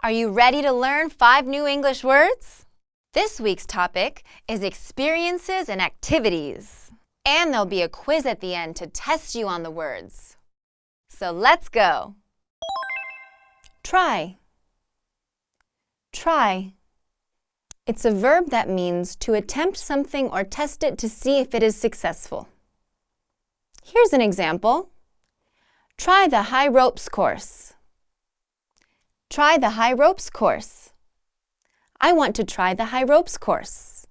Are you ready to learn 5 new English words? This week's topic is experiences and activities. And there'll be a quiz at the end to test you on the words. So let's go. Try. Try. It's a verb that means to attempt something or test it to see if it is successful. Here's an example. Try the high ropes course. Try the high ropes course. I want to try the high ropes course.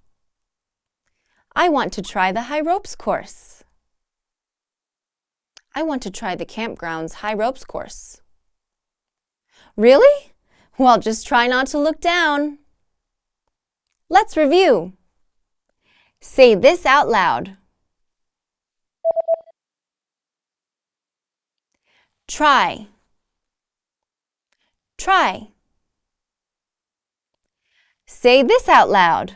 I want to try the high ropes course. I want to try the campground's high ropes course. Really? Well, just try not to look down. Let's review. Say this out loud. Try. Try. Say this out loud.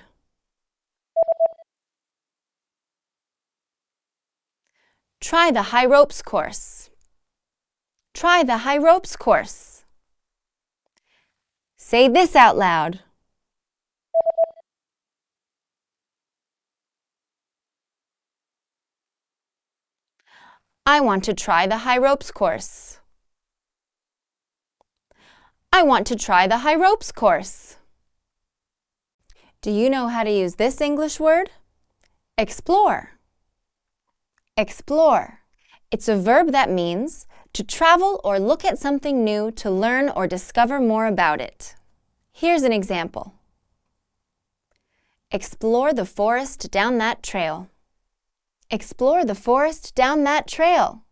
Try the high ropes course. Try the high ropes course. Say this out loud. I want to try the high ropes course. I want to try the high ropes course. Do you know how to use this English word? Explore. Explore. It's a verb that means to travel or look at something new to learn or discover more about it. Here's an example. Explore the forest down that trail. Explore the forest down that trail.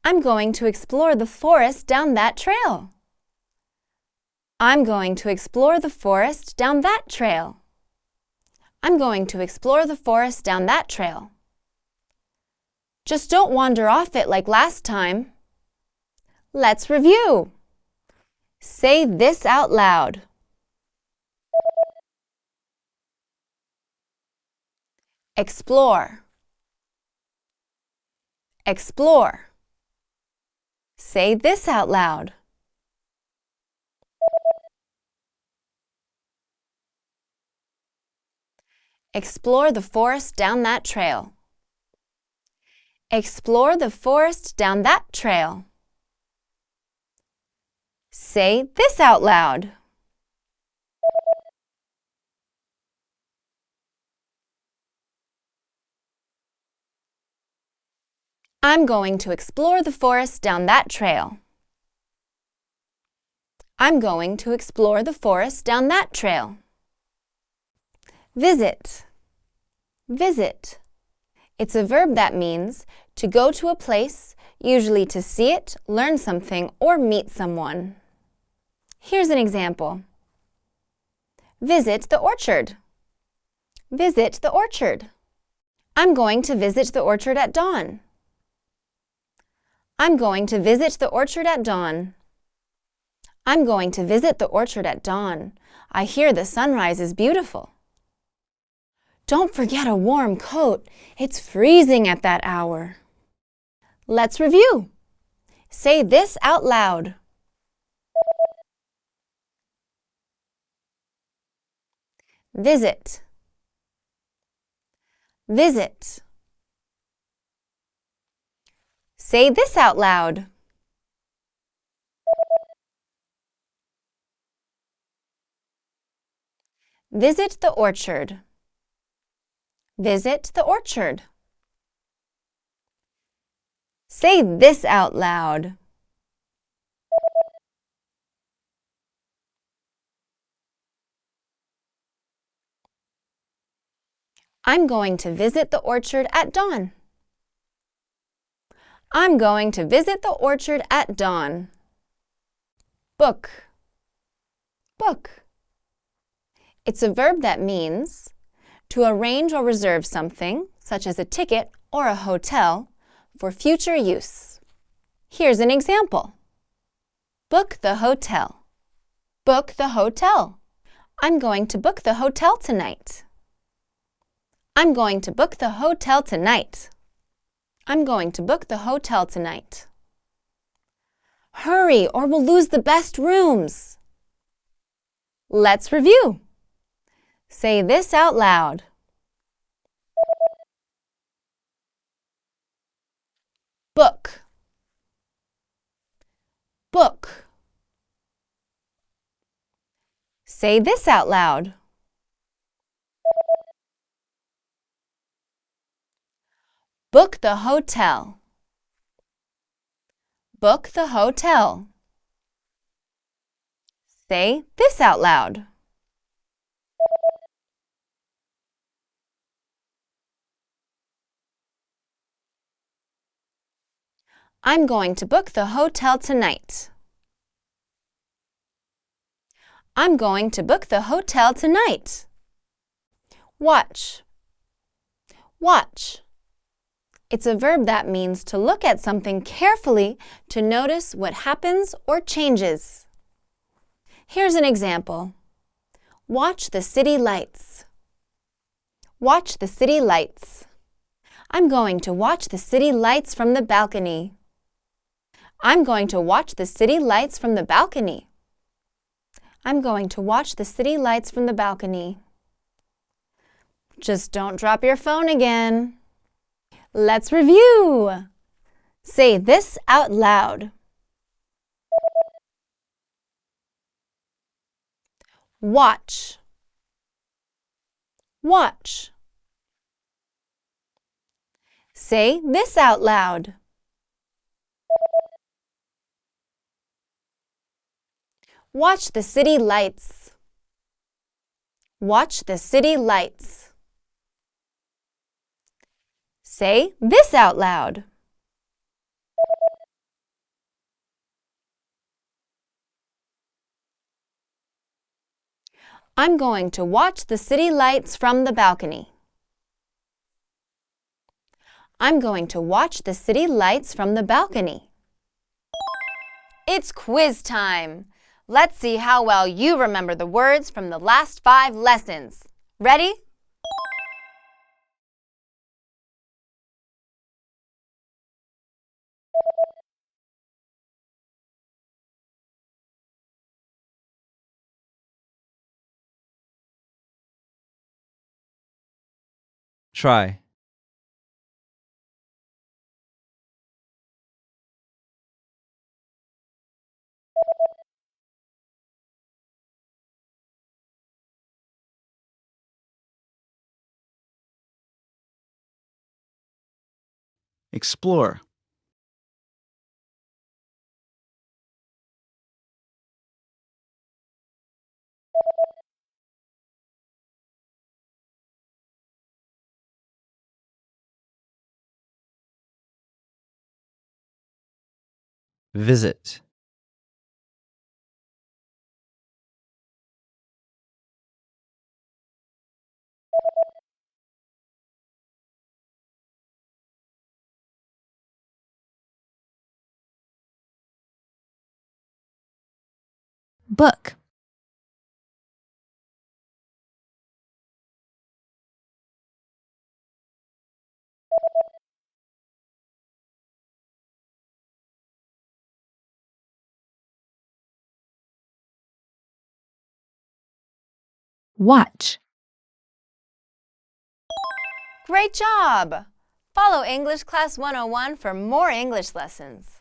I'm going to explore the forest down that trail. I'm going to explore the forest down that trail. I'm going to explore the forest down that trail. Just don't wander off it like last time. Let's review. Say this out loud. Explore. Explore. Say this out loud. Explore the forest down that trail. Explore the forest down that trail. Say this out loud. I'm going to explore the forest down that trail. I'm going to explore the forest down that trail. Visit. Visit. It's a verb that means to go to a place, usually to see it, learn something, or meet someone. Here's an example. Visit the orchard. Visit the orchard. I'm going to visit the orchard at dawn. I'm going to visit the orchard at dawn. I'm going to visit the orchard at dawn. I hear the sunrise is beautiful. Don't forget a warm coat. It's freezing at that hour. Let's review. Say this out loud. Visit. Visit. Say this out loud. Visit the orchard. Visit the orchard. Say this out loud. I'm going to visit the orchard at dawn. I'm going to visit the orchard at dawn. Book. Book. It's a verb that means to arrange or reserve something, such as a ticket or a hotel, for future use. Here's an example. Book the hotel. Book the hotel. I'm going to book the hotel tonight. I'm going to book the hotel tonight. I'm going to book the hotel tonight. Hurry, or we'll lose the best rooms. Let's review. Say this out loud. Book. Book. Say this out loud. Book the hotel. Book the hotel. Say this out loud. I'm going to book the hotel tonight. I'm going to book the hotel tonight. Watch. Watch. It's a verb that means to look at something carefully to notice what happens or changes. Here's an example. Watch the city lights. Watch the city lights. I'm going to watch the city lights from the balcony. I'm going to watch the city lights from the balcony. I'm going to watch the city lights from the balcony. Just don't drop your phone again. Let's review. Say this out loud. Watch. Watch. Say this out loud. Watch the city lights. Watch the city lights. Say this out loud. I'm going to watch the city lights from the balcony. I'm going to watch the city lights from the balcony. It's quiz time. Let's see how well you remember the words from the last 5 lessons. Ready? Try. Explore. Visit. Book. Watch. Great job! Follow English Class 101 for more English lessons.